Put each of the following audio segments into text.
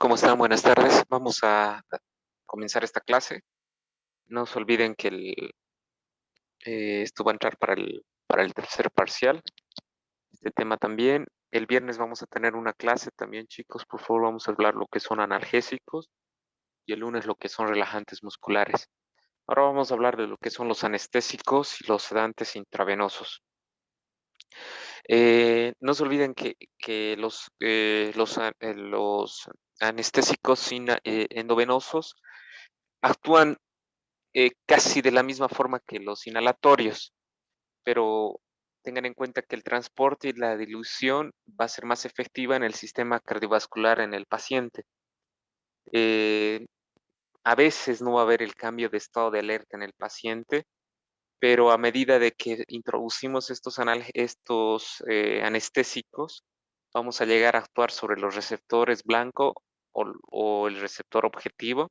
¿Cómo están? Buenas tardes. Vamos a comenzar esta clase. No se olviden que esto va a entrar para el tercer parcial. Este tema también. El viernes vamos a tener una clase también, chicos. Por favor, vamos a hablar lo que son analgésicos y el lunes lo que son relajantes musculares. Ahora vamos a hablar de lo que son los anestésicos y los sedantes intravenosos. No se olviden que los anestésicos endovenosos actúan casi de la misma forma que los inhalatorios, pero tengan en cuenta que el transporte y la dilución va a ser más efectiva en el sistema cardiovascular en el paciente. Eh, a veces no va a haber el cambio de estado de alerta en el paciente, pero a medida de que introducimos estos anestésicos, vamos a llegar a actuar sobre los receptores blanco o el receptor objetivo,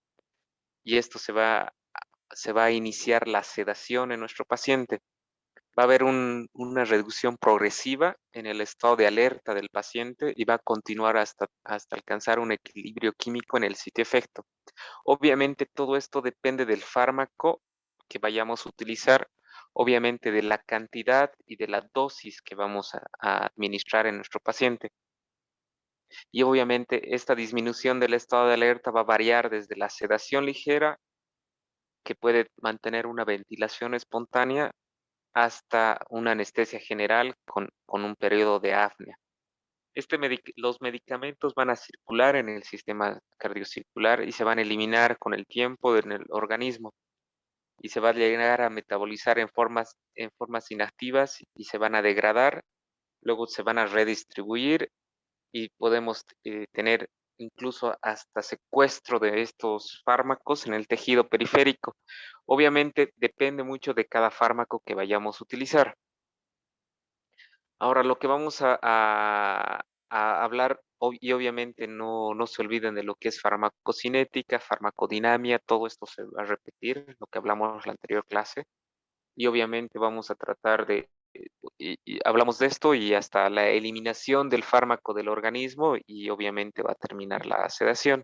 y esto se va a iniciar la sedación en nuestro paciente. Va a haber una reducción progresiva en el estado de alerta del paciente y va a continuar hasta alcanzar un equilibrio químico en el sitio efecto. Obviamente todo esto depende del fármaco que vayamos a utilizar, obviamente de la cantidad y de la dosis que vamos a administrar en nuestro paciente. Y obviamente esta disminución del estado de alerta va a variar desde la sedación ligera, que puede mantener una ventilación espontánea, hasta una anestesia general con un periodo de apnea. Los medicamentos van a circular en el sistema cardiocircular y se van a eliminar con el tiempo en el organismo, y se va a llegar a metabolizar en formas inactivas y se van a degradar, luego se van a redistribuir y podemos tener incluso hasta secuestro de estos fármacos en el tejido periférico. Obviamente depende mucho de cada fármaco que vayamos a utilizar. Ahora, lo que vamos a hablar, y obviamente no se olviden de lo que es farmacocinética, farmacodinamia, todo esto se va a repetir, lo que hablamos en la anterior clase, y obviamente vamos a tratar y hablamos de esto y hasta la eliminación del fármaco del organismo, y obviamente va a terminar la sedación.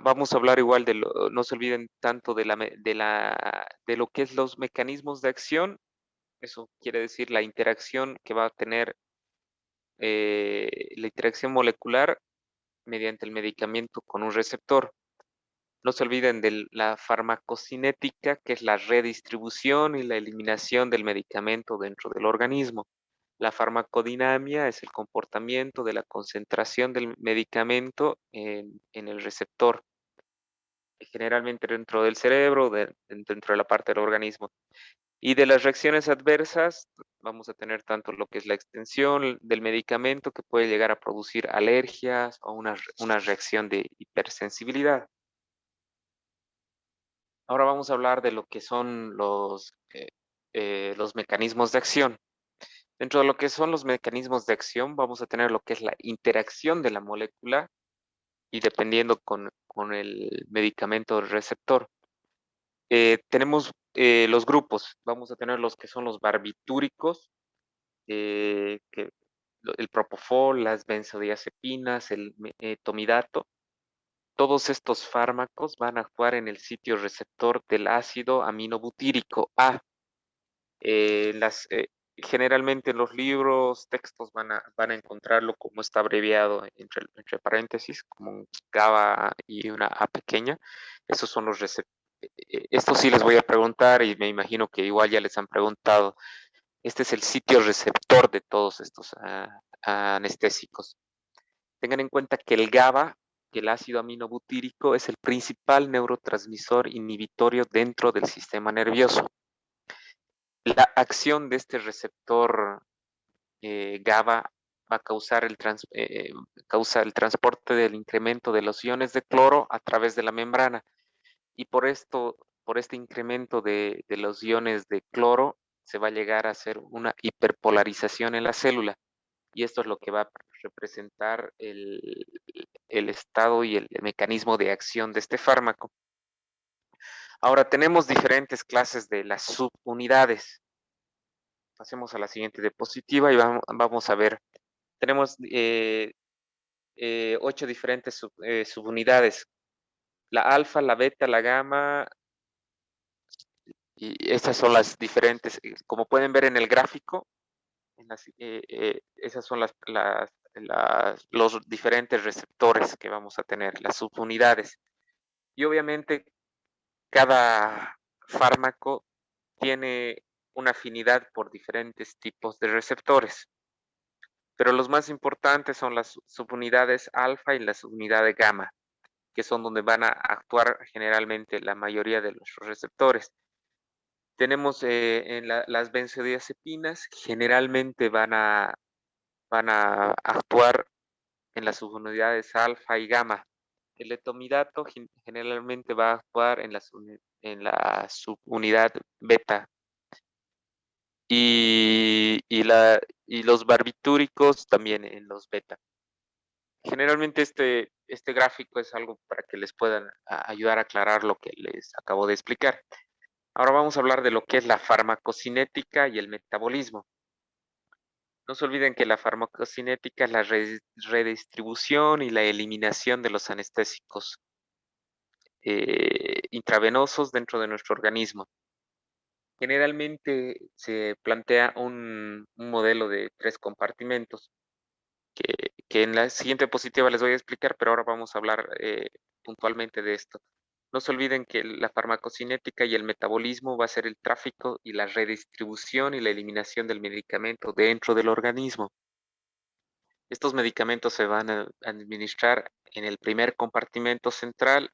Vamos a hablar igual no se olviden tanto de lo que es los mecanismos de acción. Eso quiere decir la interacción que va a tener la interacción molecular mediante el medicamento con un receptor. No se olviden de la farmacocinética, que es la redistribución y la eliminación del medicamento dentro del organismo. La farmacodinamia es el comportamiento de la concentración del medicamento en el receptor, generalmente dentro del cerebro, dentro de la parte del organismo. Y de las reacciones adversas, vamos a tener tanto lo que es la extensión del medicamento, que puede llegar a producir alergias o una reacción de hipersensibilidad. Ahora vamos a hablar de lo que son los mecanismos de acción. Dentro de lo que son los mecanismos de acción, vamos a tener lo que es la interacción de la molécula y dependiendo con el medicamento receptor. Tenemos los grupos, vamos a tener los que son los barbitúricos, el propofol, las benzodiazepinas, el tomidato. Todos estos fármacos van a actuar en el sitio receptor del ácido aminobutírico A. Eh, las, eh, Generalmente en los libros, textos van a encontrarlo como está abreviado entre paréntesis, como un GABA y una A pequeña. Esos son los receptores. Esto sí les voy a preguntar y me imagino que igual ya les han preguntado. Este es el sitio receptor de todos estos anestésicos. Tengan en cuenta que el GABA, que el ácido aminobutírico, es el principal neurotransmisor inhibitorio dentro del sistema nervioso. La acción de este receptor GABA va a causa el transporte del incremento de los iones de cloro a través de la membrana. Y por este incremento de los iones de cloro, se va a llegar a hacer una hiperpolarización en la célula. Y esto es lo que va a representar el estado y el mecanismo de acción de este fármaco. Ahora tenemos diferentes clases de las subunidades. Pasemos a la siguiente diapositiva y vamos a ver. Tenemos 8 diferentes subunidades. La alfa, la beta, la gamma, y estas son las diferentes. Como pueden ver en el gráfico, esas son los diferentes receptores que vamos a tener, las subunidades. Y obviamente cada fármaco tiene una afinidad por diferentes tipos de receptores, pero los más importantes son las subunidades alfa y la subunidad de gamma, que son donde van a actuar generalmente la mayoría de los receptores. Tenemos en las benzodiazepinas, generalmente van a actuar en las subunidades alfa y gamma. El etomidato generalmente va a actuar en la subunidad beta. Y los barbitúricos también en los beta. Generalmente este gráfico es algo para que les puedan ayudar a aclarar lo que les acabo de explicar. Ahora vamos a hablar de lo que es la farmacocinética y el metabolismo. No se olviden que la farmacocinética es la redistribución y la eliminación de los anestésicos intravenosos dentro de nuestro organismo. Generalmente se plantea un modelo de 3 compartimentos que en la siguiente diapositiva les voy a explicar, pero ahora vamos a hablar puntualmente de esto. No se olviden que la farmacocinética y el metabolismo va a ser el tráfico y la redistribución y la eliminación del medicamento dentro del organismo. Estos medicamentos se van a administrar en el primer compartimento central,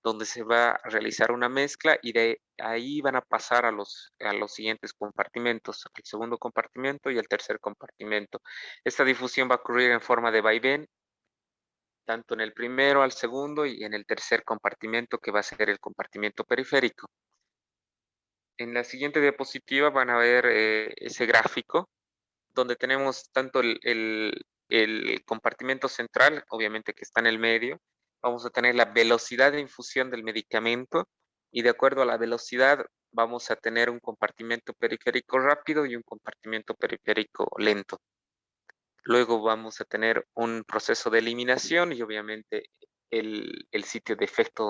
donde se va a realizar una mezcla y de ahí van a pasar a los siguientes compartimentos, el segundo compartimento y el tercer compartimento. Esta difusión va a ocurrir en forma de vaivén, tanto en el primero, al segundo y en el tercer compartimento, que va a ser el compartimento periférico. En la siguiente diapositiva van a ver ese gráfico, donde tenemos tanto el compartimento central, obviamente que está en el medio. Vamos a tener la velocidad de infusión del medicamento y de acuerdo a la velocidad vamos a tener un compartimento periférico rápido y un compartimento periférico lento. Luego vamos a tener un proceso de eliminación y obviamente el sitio de efecto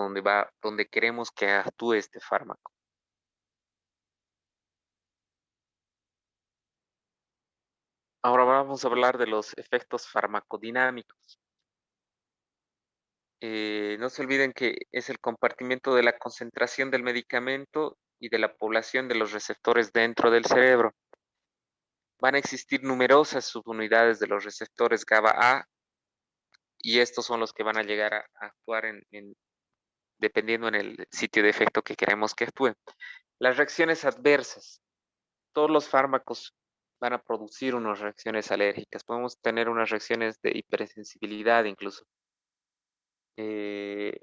donde queremos que actúe este fármaco. Ahora vamos a hablar de los efectos farmacodinámicos. No se olviden que es el compartimiento de la concentración del medicamento y de la población de los receptores dentro del cerebro. Van a existir numerosas subunidades de los receptores GABA A y estos son los que van a llegar a actuar dependiendo en el sitio de efecto que queremos que actúe. Las reacciones adversas. Todos los fármacos van a producir unas reacciones alérgicas. Podemos tener unas reacciones de hipersensibilidad incluso. Eh,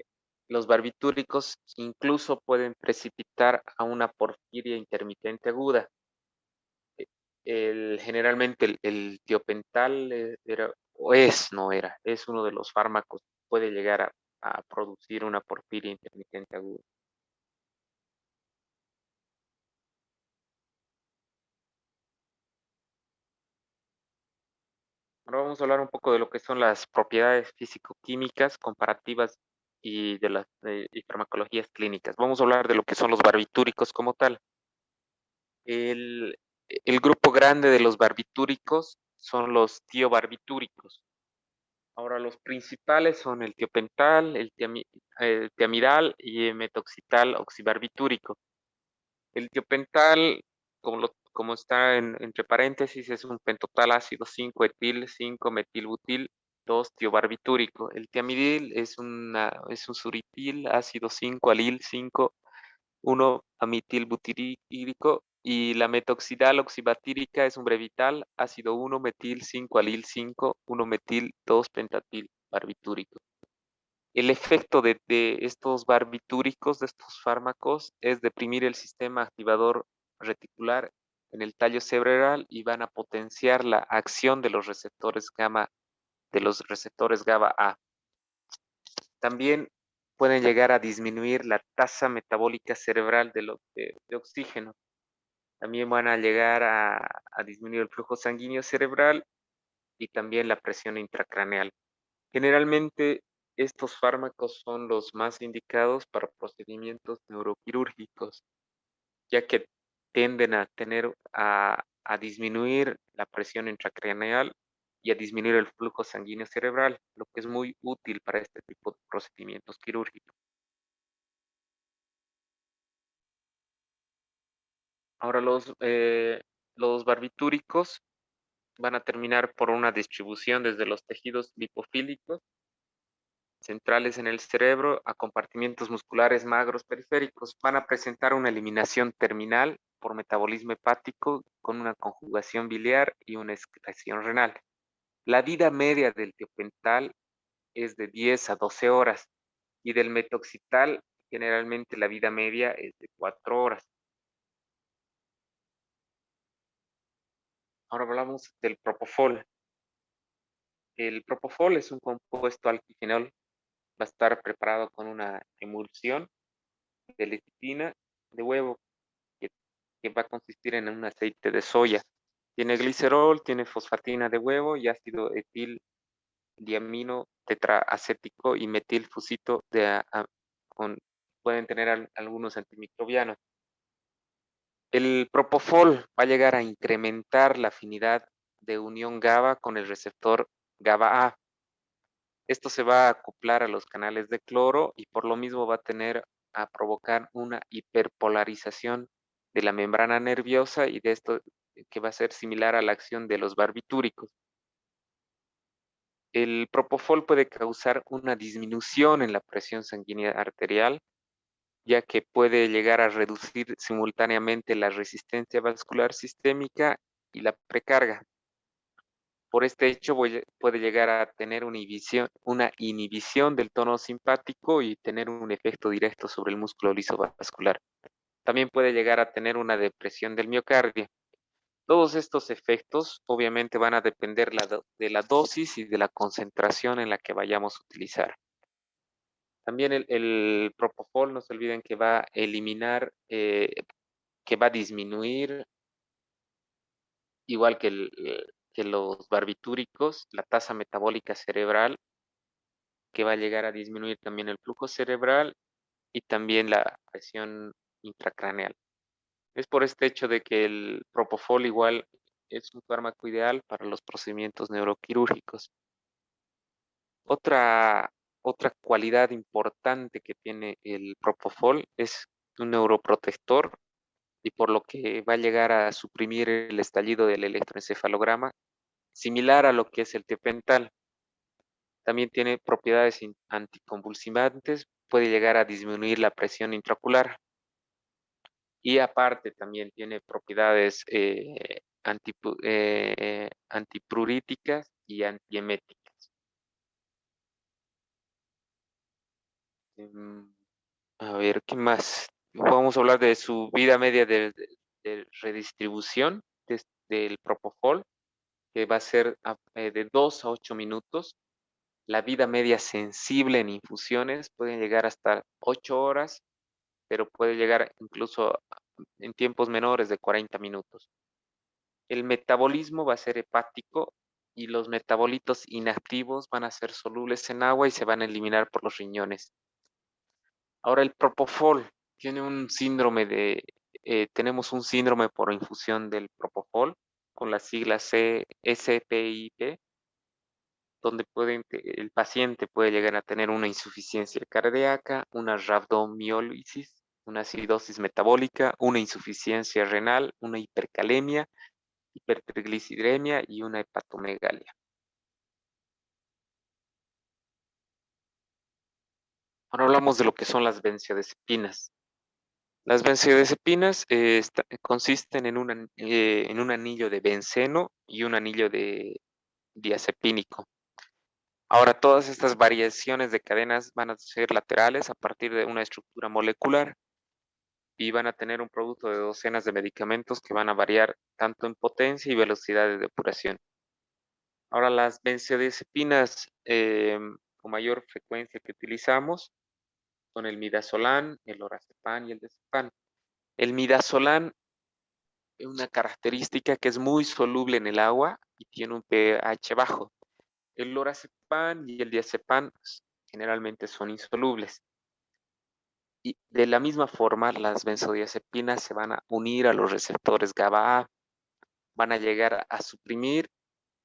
los barbitúricos incluso pueden precipitar a una porfiria intermitente aguda. Generalmente el tiopental es uno de los fármacos que puede llegar a producir una porfiria intermitente aguda. Ahora vamos a hablar un poco de lo que son las propiedades físico-químicas comparativas y farmacologías clínicas. Vamos a hablar de lo que son los barbitúricos como tal. El, el grupo grande de los barbitúricos son los tiobarbitúricos. Ahora, los principales son el tiopental, el tiamidal y el metoxital oxibarbitúrico. El tiopental, como está entre paréntesis, es un pentotal ácido 5-etil, 5-metilbutil, 2 tiobarbitúrico. El tiamidil es un suritil ácido 5-alil 5, 1-amitilbutírico, y la metoxidal oxibatírica es un brevital ácido 1-metil 5-alil 5, 1-metil 2-pentatil barbitúrico. El efecto de estos barbitúricos, de estos fármacos, es deprimir el sistema activador reticular en el tallo cerebral y van a potenciar la acción de los receptores GABA A. También pueden llegar a disminuir la tasa metabólica cerebral de oxígeno. También van a llegar a disminuir el flujo sanguíneo cerebral y también la presión intracraneal. Generalmente, estos fármacos son los más indicados para procedimientos neuroquirúrgicos, ya que tienden a a disminuir la presión intracraneal y a disminuir el flujo sanguíneo cerebral, lo que es muy útil para este tipo de procedimientos quirúrgicos. Ahora, los barbitúricos van a terminar por una distribución desde los tejidos lipofílicos centrales en el cerebro a compartimientos musculares magros periféricos. Van a presentar una eliminación terminal por metabolismo hepático con una conjugación biliar y una excreción renal. La vida media del tiopental es de 10 a 12 horas y del metoxital generalmente la vida media es de 4 horas. Ahora hablamos del propofol. El propofol es un compuesto alquigenol, va a estar preparado con una emulsión de lecitina de huevo que, que va a consistir en un aceite de soya. Tiene glicerol, tiene fosfatina de huevo y ácido etil diamino tetraacético y metilfusito con, pueden tener algunos antimicrobianos. El propofol va a llegar a incrementar la afinidad de unión GABA con el receptor GABA-A. Esto se va a acoplar a los canales de cloro y por lo mismo va a a provocar una hiperpolarización de la membrana nerviosa y de esto que va a ser similar a la acción de los barbitúricos. El propofol puede causar una disminución en la presión sanguínea arterial, ya que puede llegar a reducir simultáneamente la resistencia vascular sistémica y la precarga. Por este hecho puede llegar a tener una inhibición del tono simpático y tener un efecto directo sobre el músculo liso vascular. También puede llegar a tener una depresión del miocardio. Todos estos efectos obviamente van a depender de la dosis y de la concentración en la que vayamos a utilizar. También el propofol, no se olviden que va a eliminar, que va a disminuir, igual que, que los barbitúricos, la tasa metabólica cerebral, que va a llegar a disminuir también el flujo cerebral y también la presión intracraneal. Es por este hecho de que el propofol igual es un fármaco ideal para los procedimientos neuroquirúrgicos. Otra, otra cualidad importante que tiene el propofol es un neuroprotector y por lo que va a llegar a suprimir el estallido del electroencefalograma, similar a lo que es el tiopental. También tiene propiedades anticonvulsivantes, puede llegar a disminuir la presión intraocular y aparte también tiene propiedades antipruríticas y antieméticas. Mm, A ver, ¿qué más? Vamos a hablar de su vida media de redistribución del propofol, que va a ser de 2 a 8 minutos. La vida media sensible en infusiones puede llegar hasta 8 horas, pero puede llegar incluso en tiempos menores de 40 minutos. El metabolismo va a ser hepático y los metabolitos inactivos van a ser solubles en agua y se van a eliminar por los riñones. Ahora el propofol tiene un síndrome tenemos un síndrome por infusión del propofol con las siglas SPIP, donde el paciente puede llegar a tener una insuficiencia cardíaca, una rabdomiólisis, una acidosis metabólica, una insuficiencia renal, una hipercalemia, hipertriglicidemia y una hepatomegalia. Ahora hablamos de lo que son las benzodiazepinas. Las benzodiazepinas consisten en un anillo de benceno y un anillo de diazepínico. Ahora, todas estas variaciones de cadenas van a ser laterales a partir de una estructura molecular y van a tener un producto de docenas de medicamentos que van a variar tanto en potencia y velocidad de depuración. Ahora, las benzodiazepinas con mayor frecuencia que utilizamos son el midazolam, el lorazepam y el dezepam. El midazolam es una característica que es muy soluble en el agua y tiene un pH bajo. El lorazepam y el diazepam generalmente son insolubles. Y de la misma forma, las benzodiazepinas se van a unir a los receptores GABA-A, van a llegar a suprimir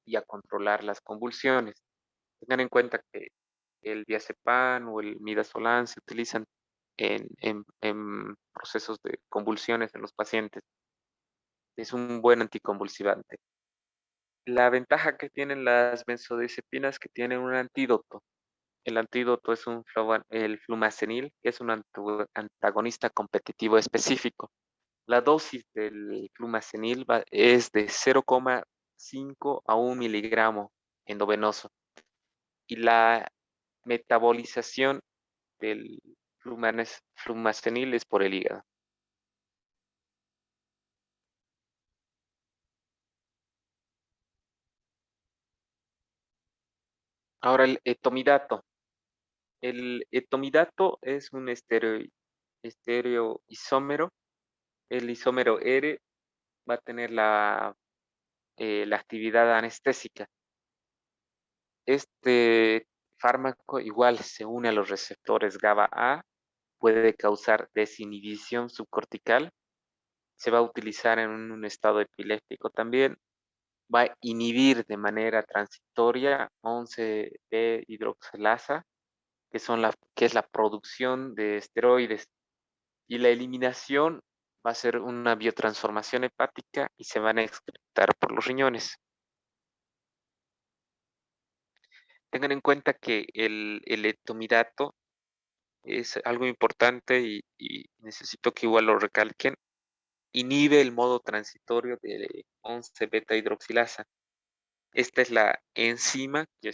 y a controlar las convulsiones. Tengan en cuenta que el diazepam o el midazolam se utilizan en procesos de convulsiones en los pacientes. Es un buen anticonvulsivante. La ventaja que tienen las benzodiazepinas es que tienen un antídoto. El antídoto es el flumazenil, que es un antagonista competitivo específico. La dosis del flumazenil es de 0,5 a 1 miligramo endovenoso. Y la metabolización del flumazenil es por el hígado. Ahora el etomidato. El etomidato es un estereoisómero. El isómero R va a tener la actividad anestésica. Este fármaco igual se une a los receptores GABA-A, puede causar desinhibición subcortical, se va a utilizar en un estado epiléptico también, va a inhibir de manera transitoria 11-D hidroxilasa, que es la producción de esteroides, y la eliminación va a ser una biotransformación hepática y se van a excretar por los riñones. Tengan en cuenta que el etomidato es algo importante y necesito que igual lo recalquen. Inhibe el modo transitorio de 11-beta hidroxilasa. Esta es la enzima que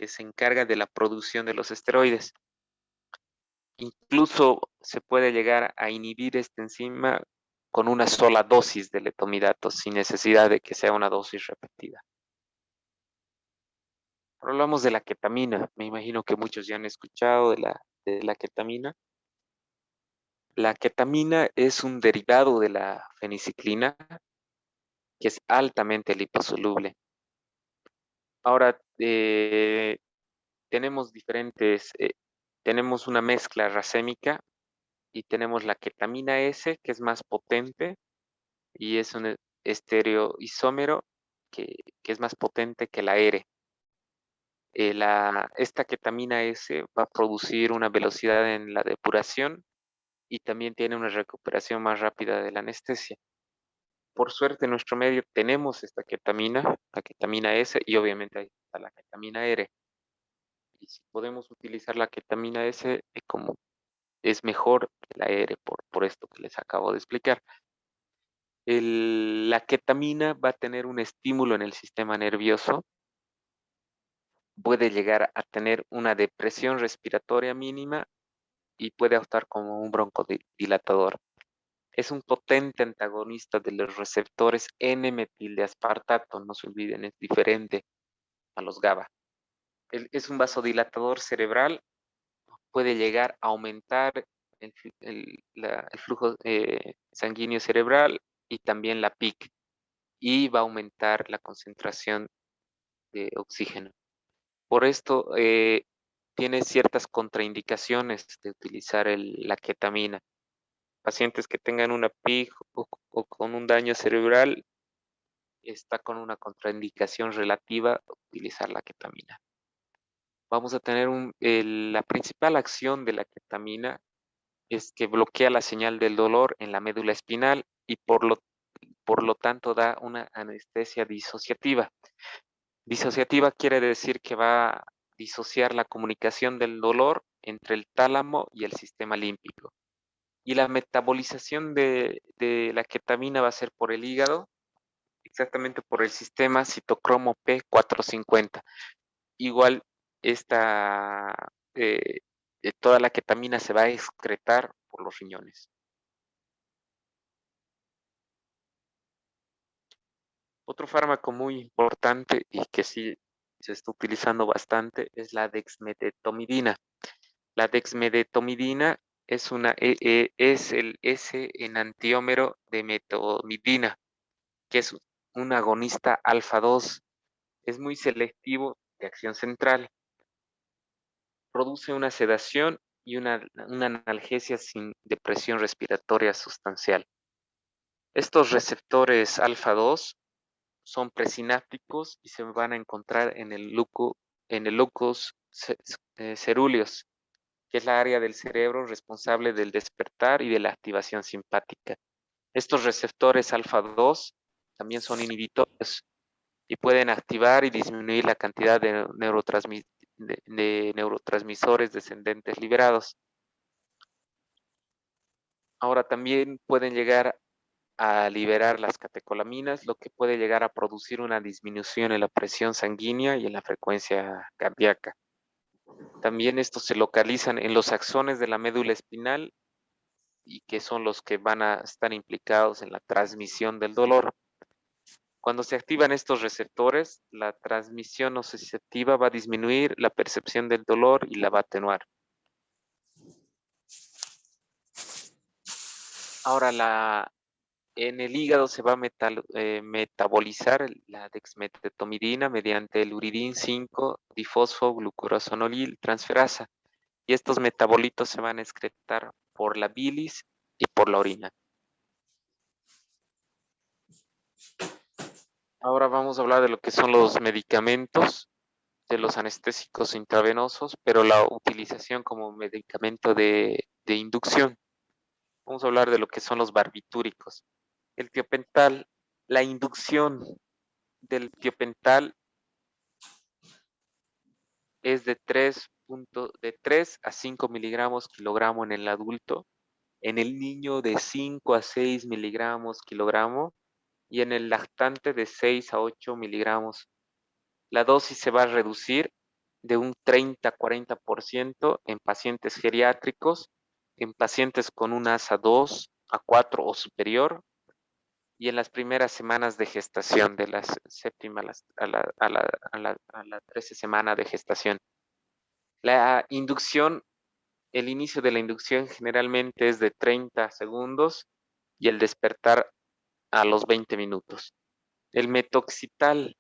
se encarga de la producción de los esteroides. Incluso se puede llegar a inhibir esta enzima con una sola dosis del etomidato, sin necesidad de que sea una dosis repetida. Pero hablamos de la ketamina. Me imagino que muchos ya han escuchado de la ketamina. La ketamina es un derivado de la feniciclina que es altamente liposoluble. Ahora, tenemos una mezcla racémica y tenemos la ketamina S, que es más potente y es un estereoisómero que es más potente que la R. Esta ketamina S va a producir una velocidad en la depuración y también tiene una recuperación más rápida de la anestesia. Por suerte en nuestro medio tenemos esta ketamina, la ketamina S y obviamente ahí está la ketamina R. Y si podemos utilizar la ketamina S, como es mejor que la R por esto que les acabo de explicar. La ketamina va a tener un estímulo en el sistema nervioso, puede llegar a tener una depresión respiratoria mínima y puede actuar como un broncodilatador. Es un potente antagonista de los receptores N-metildeaspartato, no se olviden, es diferente a los GABA. Es un vasodilatador cerebral, puede llegar a aumentar el flujo sanguíneo cerebral y también la PIC, y va a aumentar la concentración de oxígeno. Por esto, tiene ciertas contraindicaciones de utilizar la ketamina. Pacientes que tengan una PIC o con un daño cerebral, está con una contraindicación relativa a utilizar la ketamina. Vamos a tener la principal acción de la ketamina es que bloquea la señal del dolor en la médula espinal y por lo tanto da una anestesia disociativa. Disociativa quiere decir que va a disociar la comunicación del dolor entre el tálamo y el sistema límpico. Y la metabolización de la ketamina va a ser por el hígado, exactamente por el sistema citocromo P450. Igual esta, eh, toda la ketamina se va a excretar por los riñones. Otro fármaco muy importante y que sí se está utilizando bastante es la dexmedetomidina. La dexmedetomidina es el S-enantiómero de metomidina, que es un agonista alfa 2 Es muy selectivo de acción central. Produce una sedación y una analgesia sin depresión respiratoria sustancial. Estos receptores alfa 2 son presinápticos y se van a encontrar en el locus cerúleos, que es la área del cerebro responsable del despertar y de la activación simpática. Estos receptores alfa 2 también son inhibitorios y pueden activar y disminuir la cantidad de neurotransmisores descendentes liberados. Ahora también pueden llegar a liberar las catecolaminas, lo que puede llegar a producir una disminución en la presión sanguínea y en la frecuencia cardíaca. También estos se localizan en los axones de la médula espinal y que son los que van a estar implicados en la transmisión del dolor. Cuando se activan estos receptores, la transmisión nociceptiva va a disminuir la percepción del dolor y la va a atenuar. Ahora, en el hígado se va a metabolizar la dexmedetomidina mediante el uridín 5-difosfoglucoronil transferasa y estos metabolitos se van a excretar por la bilis y por la orina. Ahora vamos a hablar de lo que son los medicamentos, de los anestésicos intravenosos, pero la utilización como medicamento de inducción. Vamos a hablar de lo que son los barbitúricos. El tiopental, la inducción del tiopental es de 3 a 5 miligramos kilogramo en el adulto, en el niño de 5 a 6 miligramos kilogramo y en el lactante de 6 a 8 miligramos. La dosis se va a reducir de un 30 a 40% en pacientes geriátricos, en pacientes con un ASA 2 a 4 o superior, y en las primeras semanas de gestación, de la séptima a la 13 semana de gestación. La inducción, el inicio de la inducción generalmente es de 30 segundos y el despertar a los 20 minutos. El metoxital,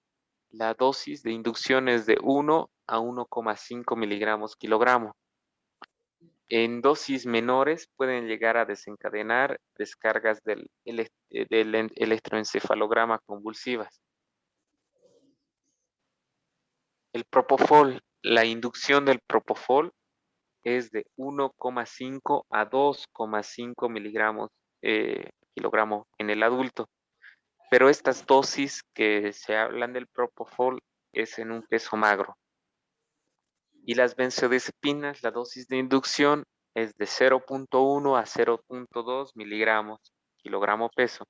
la dosis de inducción es de 1 a 1,5 miligramos kilogramo. En dosis menores pueden llegar a desencadenar descargas del electroencefalograma convulsivas. El propofol, la inducción del propofol es de 1,5 a 2,5 miligramos kilogramo en el adulto. Pero estas dosis que se hablan del propofol es en un peso magro. Y las benzodiazepinas, la dosis de inducción es de 0,1 a 0,2 miligramos kilogramo peso.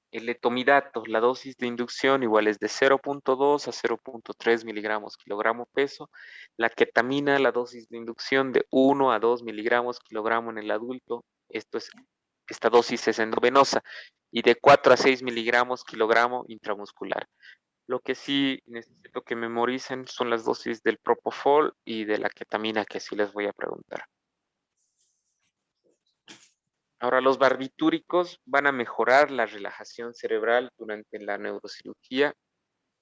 El etomidato, la dosis de inducción igual es de 0,2 a 0,3 miligramos kilogramo peso. La ketamina, la dosis de inducción de 1 a 2 miligramos kilogramo en el adulto. Esta dosis es endovenosa y de 4 a 6 miligramos kilogramo intramuscular. Lo que sí necesito que memoricen son las dosis del propofol y de la ketamina, que sí les voy a preguntar. Ahora, los barbitúricos van a mejorar la relajación cerebral durante la neurocirugía,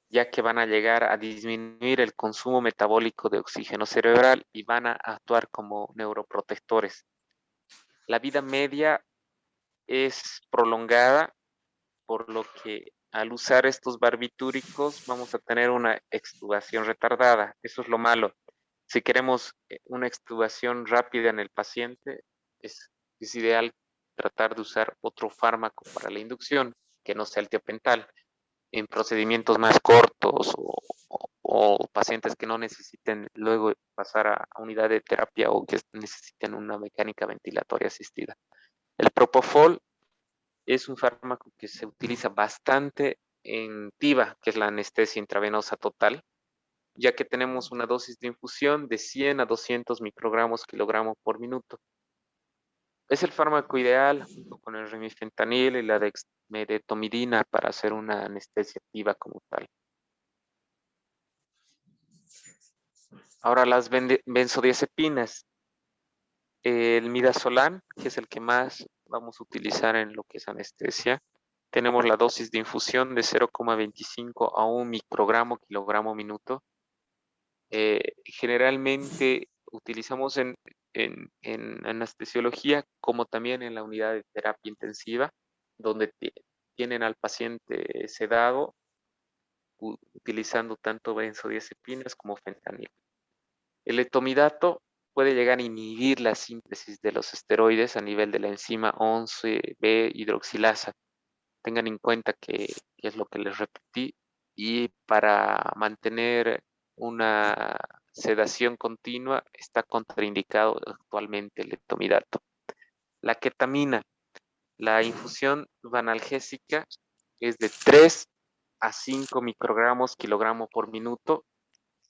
ya que van a llegar a disminuir el consumo metabólico de oxígeno cerebral y van a actuar como neuroprotectores. La vida media es prolongada, por lo que al usar estos barbitúricos vamos a tener una extubación retardada. Eso es lo malo. Si queremos una extubación rápida en el paciente, es ideal tratar de usar otro fármaco para la inducción, que no sea el tiopental, en procedimientos más cortos o pacientes que no necesiten luego pasar a unidad de terapia o que necesiten una mecánica ventilatoria asistida. El propofol es un fármaco que se utiliza bastante en TIVA, que es la anestesia intravenosa total, ya que tenemos una dosis de infusión de 100 a 200 microgramos kilogramo por minuto. Es el fármaco ideal junto con el remifentanil y la dexmedetomidina para hacer una anestesia activa como tal. Ahora las benzodiazepinas. El midazolam, que es el que más vamos a utilizar en lo que es anestesia, tenemos la dosis de infusión de 0,25 a 1 microgramo kilogramo minuto. Generalmente utilizamos en anestesiología como también en la unidad de terapia intensiva, donde tienen al paciente sedado utilizando tanto benzodiazepinas como fentanilo. El etomidato puede llegar a inhibir la síntesis de los esteroides a nivel de la enzima 11B hidroxilasa. Tengan en cuenta que es lo que les repetí, y para mantener una sedación continua está contraindicado actualmente el etomidato. La ketamina, la infusión analgésica es de 3 a 5 microgramos kilogramo por minuto,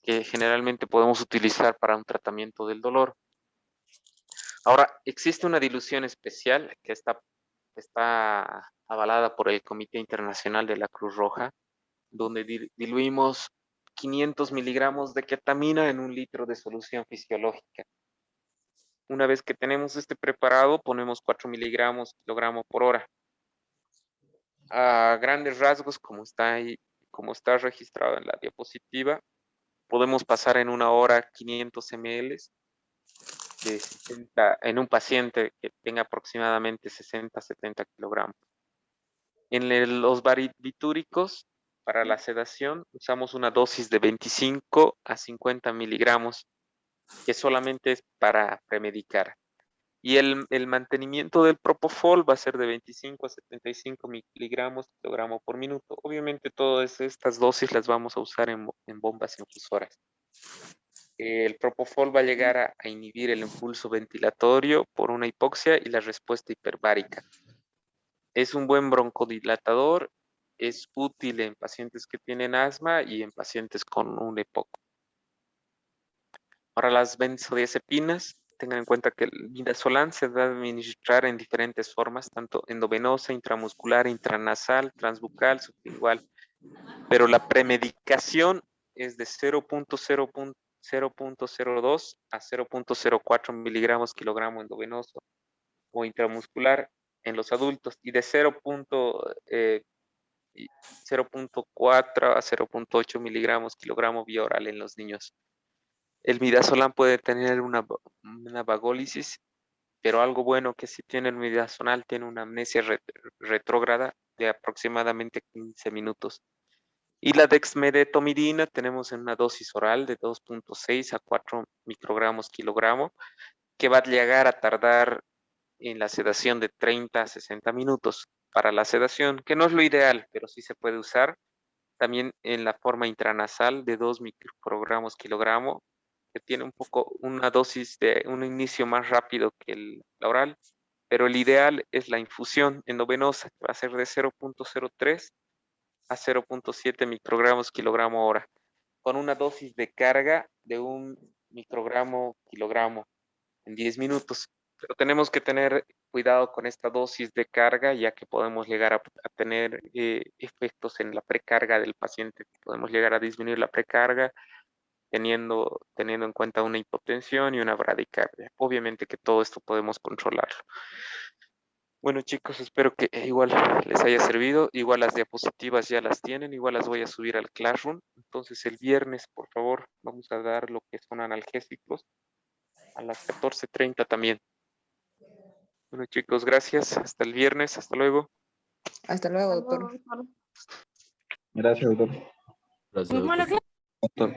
que generalmente podemos utilizar para un tratamiento del dolor. Ahora, existe una dilución especial que está avalada por el Comité Internacional de la Cruz Roja, donde diluimos 500 miligramos de ketamina en 1 litro de solución fisiológica. Una vez que tenemos este preparado, ponemos 4 miligramos kilogramo por hora. A grandes rasgos, como está registrado en la diapositiva, podemos pasar en 1 hora 500 ml en un paciente que tenga aproximadamente 60-70 kilogramos. En los barbitúricos, para la sedación, usamos una dosis de 25 a 50 miligramos, que solamente es para premedicar. Y el mantenimiento del propofol va a ser de 25 a 75 miligramos kilogramo por minuto. Obviamente todas estas dosis las vamos a usar en bombas infusoras. El propofol va a llegar a inhibir el impulso ventilatorio por una hipoxia y la respuesta hiperbárica. Es un buen broncodilatador, es útil en pacientes que tienen asma y en pacientes con un EPOC. Ahora, las benzodiazepinas, tengan en cuenta que el midazolam se va a administrar en diferentes formas, tanto endovenosa, intramuscular, intranasal, transbucal, sublingual, pero la premedicación es de 0.02 a 0.04 miligramos kilogramo endovenoso o intramuscular en los adultos, y de 0.4 a 0.8 miligramos kilogramo vía oral en los niños. El midazolam puede tener una vagólisis, pero algo bueno que si tiene el midazolam, tiene una amnesia retrógrada de aproximadamente 15 minutos. Y la dexmedetomidina tenemos en una dosis oral de 2.6 a 4 microgramos kilogramo, que va a llegar a tardar en la sedación de 30 a 60 minutos. Para la sedación, que no es lo ideal, pero sí se puede usar. También en la forma intranasal de 2 microgramos kilogramo, que tiene una dosis de un inicio más rápido que la oral, pero el ideal es la infusión endovenosa, que va a ser de 0.03 a 0.7 microgramos kilogramo hora, con una dosis de carga de 1 microgramo kilogramo en 10 minutos. Pero tenemos que tener cuidado con esta dosis de carga, ya que podemos llegar a tener efectos en la precarga del paciente. Podemos llegar a disminuir la precarga teniendo en cuenta una hipotensión y una bradicardia. Obviamente que todo esto podemos controlarlo. Bueno, chicos, espero que igual les haya servido. Igual las diapositivas ya las tienen, igual las voy a subir al Classroom. Entonces el viernes, por favor, vamos a dar lo que son analgésicos a las 14:30 también. Bueno, chicos, gracias. Hasta el viernes. Hasta luego. Hasta luego, doctor. Gracias, doctor. Gracias, doctor. Doctor.